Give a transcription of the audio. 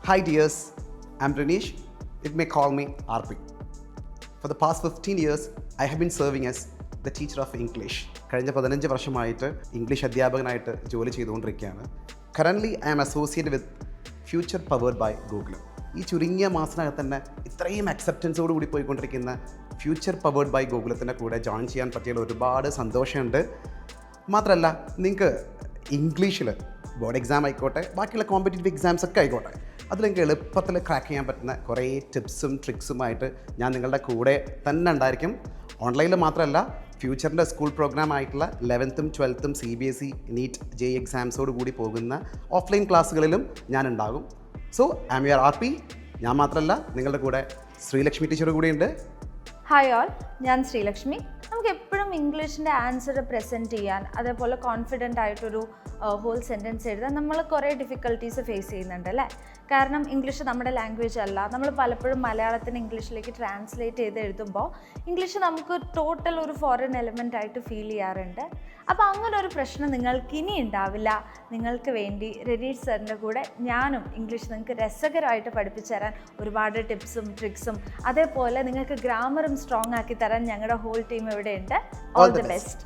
Hi dears, I'm Ranish. You may call me RP. For the past 15 years, I have been serving as the teacher of English. കഴിഞ്ഞ 15 വർഷമായിട്ട് English അധ്യാപകനായിട്ട് ജോലി ചെയ്തുകൊണ്ടിരിക്കുകയാണ്. Currently I am associate with future powered by Google. ഈ ചുരുങ്ങിയ മാസത്തിനകത്ത് തന്നെ ഇത്രയും അക്സെപ്റ്റൻസോട് കൂടി പോയിക്കൊണ്ടിരിക്കുന്ന ഫ്യൂച്ചർ പവേർഡ് ബൈ ഗൂഗിളത്തിൻ്റെ കൂടെ ജോയിൻ ചെയ്യാൻ പറ്റിയതിൽ ഒരുപാട് സന്തോഷമുണ്ട്. മാത്രമല്ല നിങ്ങൾക്ക് ഇംഗ്ലീഷിൽ ബോർഡ് എക്സാം ആയിക്കോട്ടെ, ബാക്കിയുള്ള കോമ്പറ്റേറ്റീവ് എക്സാംസ് ഒക്കെ ആയിക്കോട്ടെ, അതിലെനിക്ക് എളുപ്പത്തിൽ ക്രാക്ക് ചെയ്യാൻ പറ്റുന്ന കുറേ ടിപ്സും ട്രിക്സുമായിട്ട് ഞാൻ നിങ്ങളുടെ കൂടെ തന്നെ ഉണ്ടായിരിക്കും. ഓൺലൈനിൽ മാത്രമല്ല, ഫ്യൂച്ചറിൻ്റെ സ്കൂൾ പ്രോഗ്രാം ആയിട്ടുള്ള 11th 12th CBSE NEET JEE എക്സാംസോട് കൂടി പോകുന്ന ഓഫ്ലൈൻ ക്ലാസ്സുകളിലും ഞാൻ ഉണ്ടാകും. So I am your RP. ഞാൻ മാത്രമല്ല, നിങ്ങളുടെ കൂടെ ശ്രീലക്ഷ്മി ടീച്ചർ കൂടിയുണ്ട്. ഹായ് ഓൾ, ഞാൻ ശ്രീലക്ഷ്മി. നമുക്ക് എപ്പോഴും ഇംഗ്ലീഷിൻ്റെ ആൻസർ പ്രസൻറ്റ് ചെയ്യാൻ, അതേപോലെ കോൺഫിഡൻ്റ് ആയിട്ടൊരു ഹോൾ സെൻറ്റൻസ് എഴുതാൻ നമ്മൾ കുറേ ഡിഫിക്കൽട്ടീസ് ഫേസ് ചെയ്യുന്നുണ്ട് അല്ലേ? കാരണം ഇംഗ്ലീഷ് നമ്മുടെ ലാംഗ്വേജ് അല്ല. നമ്മൾ പലപ്പോഴും മലയാളത്തിന് ഇംഗ്ലീഷിലേക്ക് ട്രാൻസ്ലേറ്റ് ചെയ്ത് എഴുതുമ്പോൾ ഇംഗ്ലീഷ് നമുക്ക് ടോട്ടൽ ഒരു ഫോറിൻ എലിമെൻ്റ് ആയിട്ട് ഫീൽ ചെയ്യാറുണ്ട്. അപ്പോൾ അങ്ങനെ ഒരു പ്രശ്നം നിങ്ങൾക്ക് ഇനി ഉണ്ടാവില്ല. നിങ്ങൾക്ക് വേണ്ടി രനീഷ് സാറിൻ്റെ കൂടെ ഞാനും ഇംഗ്ലീഷ് നിങ്ങൾക്ക് രസകരമായിട്ട് പഠിപ്പിച്ചു തരാൻ ഒരുപാട് ടിപ്സും ട്രിക്സും, അതേപോലെ നിങ്ങൾക്ക് ഗ്രാമറും സ്ട്രോങ് ആക്കി തരാൻ ഞങ്ങളുടെ ഹോൾ ടീം ഇവിടെ ഉണ്ട്. All the best.